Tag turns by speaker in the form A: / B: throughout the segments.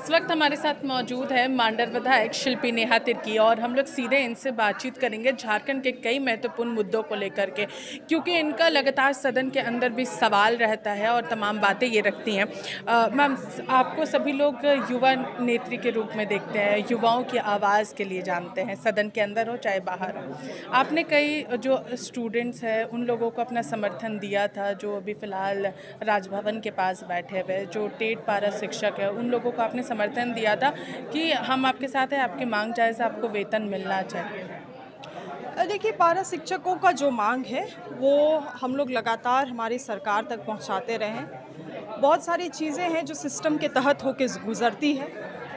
A: इस वक्त हमारे साथ मौजूद है मांडर विधायक शिल्पी नेहा तिर्की और हम लोग सीधे इनसे बातचीत करेंगे झारखंड के कई महत्वपूर्ण मुद्दों को लेकर के, क्योंकि इनका लगातार सदन के अंदर भी सवाल रहता है और तमाम बातें ये रखती हैं। मैम, आपको सभी लोग युवा नेत्री के रूप में देखते हैं, युवाओं की आवाज़ के लिए जानते हैं, सदन के अंदर हो चाहे बाहर हो। आपने कई जो स्टूडेंट्स हैं उन लोगों को अपना समर्थन दिया था, जो अभी फ़िलहाल राजभवन के पास बैठे हुए जो टेट पारा शिक्षक है, उन लोगों को आपने समर्थन दिया था कि हम आपके साथ हैं, आपकी मांग जायज़, आपको वेतन मिलना चाहिए।
B: देखिए, पारा शिक्षकों का जो मांग है वो हम लोग लगातार हमारी सरकार तक पहुंचाते रहे हैं। बहुत सारी चीज़ें हैं जो सिस्टम के तहत होके गुज़रती है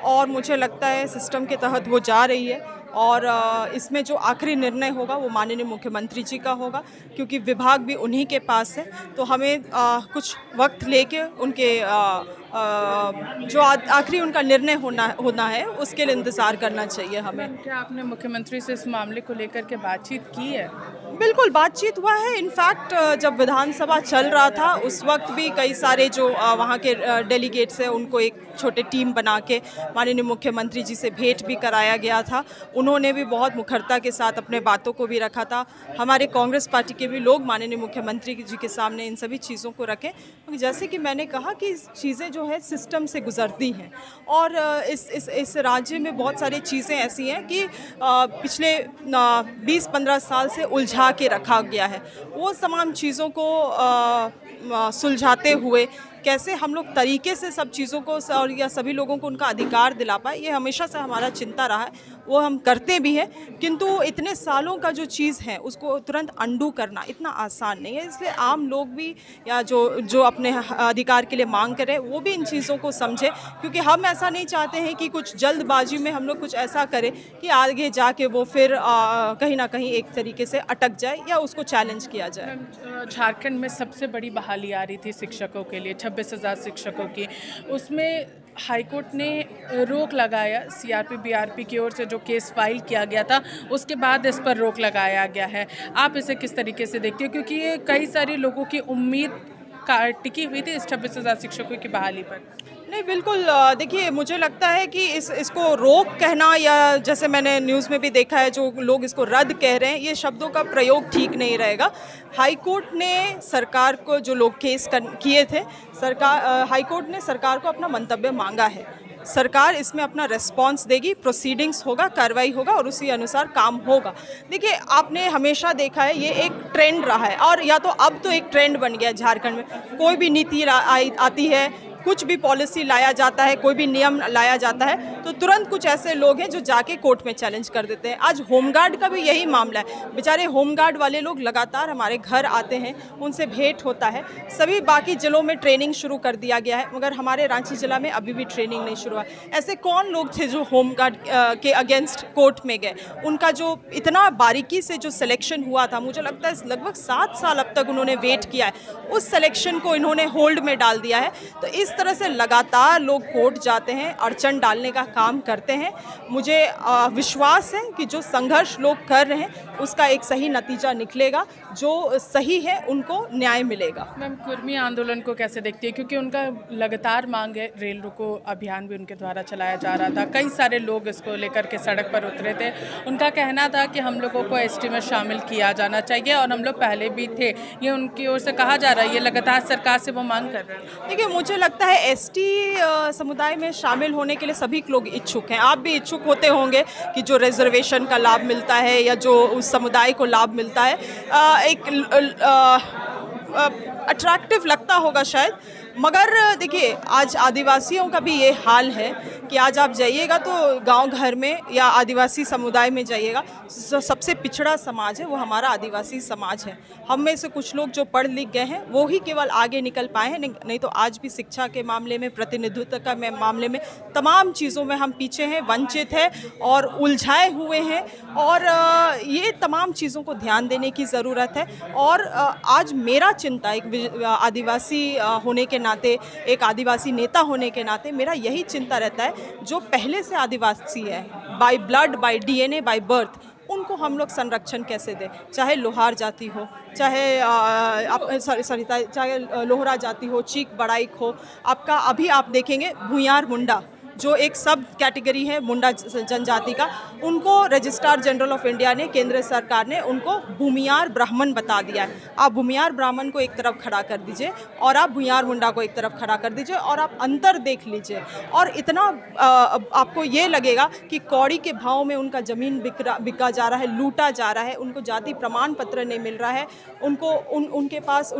B: और मुझे लगता है सिस्टम के तहत वो जा रही है और इसमें जो आखिरी निर्णय होगा वो माननीय मुख्यमंत्री जी का होगा, क्योंकि विभाग भी उन्हीं के पास है। तो हमें कुछ वक्त लेके उनके जो आखिरी उनका निर्णय होना है उसके लिए इंतज़ार करना चाहिए हमें।
A: क्या आपने मुख्यमंत्री से इस मामले को लेकर के बातचीत की है?
B: बिल्कुल, बातचीत हुआ है। इनफैक्ट जब विधानसभा चल रहा था उस वक्त भी कई सारे जो वहाँ के डेलीगेट्स हैं उनको एक छोटे टीम बना के माननीय मुख्यमंत्री जी से भेंट भी कराया गया था। उन्होंने भी बहुत मुखरता के साथ अपने बातों को भी रखा था। हमारे कांग्रेस पार्टी के भी लोग माननीय मुख्यमंत्री जी के सामने इन सभी चीज़ों को रखें। जैसे कि मैंने कहा कि चीज़ें जो है सिस्टम से गुजरती हैं और इस राज्य में बहुत सारी चीज़ें ऐसी हैं कि पिछले 20-15 साल से उलझा के रखा गया है। वो तमाम चीज़ों को सुलझाते हुए कैसे हम लोग तरीके से सब चीज़ों को और या सभी लोगों को उनका अधिकार दिला पाए, ये हमेशा से हमारा चिंता रहा है। वो हम करते भी हैं, किंतु इतने सालों का जो चीज़ है उसको तुरंत अंडू करना इतना आसान नहीं है। इसलिए आम लोग भी या जो अपने अधिकार के लिए मांग करें वो भी इन चीज़ों को समझें, क्योंकि हम ऐसा नहीं चाहते हैं कि कुछ जल्दबाजी में हम लोग कुछ ऐसा करें कि आगे जाके वो फिर कहीं ना कहीं एक तरीके से अटक जाए या उसको चैलेंज किया जाए।
A: झारखंड में सबसे बड़ी बहाली आ रही थी शिक्षकों के लिए, 26,000 शिक्षकों की, उसमें हाईकोर्ट ने रोक लगाया। सीआरपी बीआरपी की ओर से जो केस फाइल किया गया था उसके बाद इस पर रोक लगाया गया है। आप इसे किस तरीके से देखते हो, क्योंकि ये कई सारे लोगों की उम्मीद का टिकी हुई थी इस 26,000 शिक्षकों की बहाली पर?
B: नहीं, बिल्कुल। देखिए, मुझे लगता है कि इसको रोक कहना या जैसे मैंने न्यूज़ में भी देखा है जो लोग इसको रद्द कह रहे हैं, ये शब्दों का प्रयोग ठीक नहीं रहेगा। हाई कोर्ट ने सरकार को जो लोग केस किए थे, हाई कोर्ट ने सरकार को अपना मंतव्य मांगा है। सरकार इसमें अपना रिस्पॉन्स देगी, प्रोसीडिंग्स होगा, कार्रवाई होगा और उसी अनुसार काम होगा। देखिए, आपने हमेशा देखा है ये एक ट्रेंड रहा है और या तो अब तो एक ट्रेंड बन गया है झारखंड में। कोई भी नीति आती है, कुछ भी पॉलिसी लाया जाता है, कोई भी नियम लाया जाता है तो तुरंत कुछ ऐसे लोग हैं जो जाके कोर्ट में चैलेंज कर देते हैं। आज होमगार्ड का भी यही मामला है। बेचारे होमगार्ड वाले लोग लगातार हमारे घर आते हैं, उनसे भेंट होता है। सभी बाकी जिलों में ट्रेनिंग शुरू कर दिया गया है, मगर हमारे रांची जिला में अभी भी ट्रेनिंग नहीं शुरू हुआ। ऐसे कौन लोग थे जो होमगार्ड के अगेंस्ट कोर्ट में गए? उनका जो इतना बारीकी से जो सिलेक्शन हुआ था, मुझे लगता है लगभग 7 साल अब तक उन्होंने वेट किया है, उस सिलेक्शन को इन्होंने होल्ड में डाल दिया है। तो इस तरह से लगातार लोग कोर्ट जाते हैं, अड़चन डालने का काम करते हैं। मुझे विश्वास है कि जो संघर्ष लोग कर रहे हैं उसका एक सही नतीजा निकलेगा, जो सही है उनको न्याय मिलेगा।
A: मैम, कुर्मी आंदोलन को कैसे देखती है, क्योंकि उनका लगातार मांग है, रेल रोको अभियान भी उनके द्वारा चलाया जा रहा था, कई सारे लोग इसको लेकर के सड़क पर उतरे थे। उनका कहना था कि हम लोगों को एसटी में शामिल किया जाना चाहिए और हम लोग पहले भी थे, ये उनकी ओर से कहा जा रहा है, ये लगातार सरकार से वो मांग कर रहे हैं।
B: देखिए, मुझे लगता है एसटी समुदाय में शामिल होने के लिए सभी लोग इच्छुक हैं। आप भी इच्छुक होते होंगे कि जो रिजर्वेशन का लाभ मिलता है या जो उस समुदाय को लाभ मिलता है, एक अट्रैक्टिव लगता होगा शायद। मगर देखिए, आज आदिवासियों का भी ये हाल है कि आज आप जाइएगा तो गांव घर में या आदिवासी समुदाय में जाइएगा, सबसे पिछड़ा समाज है वो हमारा आदिवासी समाज है। हम में से कुछ लोग जो पढ़ लिख गए हैं वो ही केवल आगे निकल पाए हैं, नहीं तो आज भी शिक्षा के मामले में, प्रतिनिधित्व का मामले में, तमाम चीज़ों में हम पीछे हैं, वंचित हैं और उलझाए हुए हैं। और ये तमाम चीज़ों को ध्यान देने की ज़रूरत है। और आज मेरा चिंता एक आदिवासी होने के नाते, एक आदिवासी नेता होने के नाते मेरा यही चिंता रहता है, जो पहले से आदिवासी है, by blood, bye DNA, by birth, उनको हम लोग संरक्षण कैसे दें। चाहे लोहार जाति हो, चाहे लोहरा जाति हो, चीक बड़ाइक हो, आपका अभी आप देखेंगे भूयार मुंडा जो एक सब कैटेगरी है मुंडा जनजाति का, उनको रजिस्ट्रार जनरल ऑफ इंडिया ने, केंद्र सरकार ने उनको भूमियार ब्राह्मण बता दिया है। आप भूमियार ब्राह्मण को एक तरफ खड़ा कर दीजिए और आप भूमियार मुंडा को एक तरफ खड़ा कर दीजिए और आप अंतर देख लीजिए, और इतना आपको ये लगेगा कि कौड़ी के भाव में उनका ज़मीन बिका जा रहा है, लूटा जा रहा है, उनको जाति प्रमाण पत्र नहीं मिल रहा है, उनको उनके पास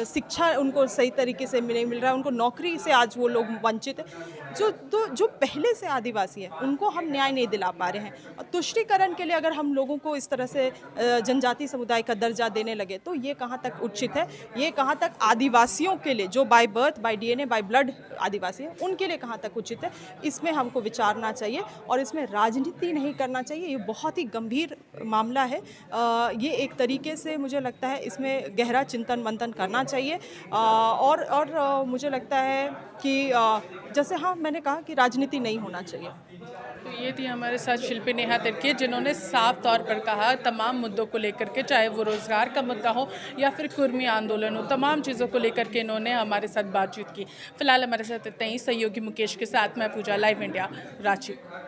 B: शिक्षा उनको सही तरीके से नहीं मिल रहा है, उनको नौकरी से आज वो लोग वंचित है। जो पहले से आदिवासी है उनको हम न्याय नहीं दिला पा रहे हैं, और तुष्टीकरण के लिए अगर हम लोगों को इस तरह से जनजाति समुदाय का दर्जा देने लगे तो ये कहाँ तक उचित है, ये कहाँ तक आदिवासियों के लिए, जो by birth, by DNA, by blood आदिवासी है, उनके लिए कहाँ तक उचित है, इसमें हमको विचारना चाहिए और इसमें राजनीति नहीं करना चाहिए। ये बहुत ही गंभीर मामला है। ये एक तरीके से मुझे लगता है इसमें गहरा चिंतन मंथन करना चाहिए, और मुझे लगता है कि जैसे हाँ मैंने कहा कि राजनीति नहीं होना चाहिए।
A: तो ये थी हमारे साथ शिल्पी नेहा तिर्की, जिन्होंने साफ तौर पर कहा तमाम मुद्दों को लेकर के, चाहे वो रोज़गार का मुद्दा हो या फिर कुर्मी आंदोलन हो, तमाम चीज़ों को लेकर के इन्होंने हमारे साथ बातचीत की। फिलहाल हमारे साथ इतना ही। सहयोगी मुकेश के साथ मैं पूजा, लाइव इंडिया, रांची।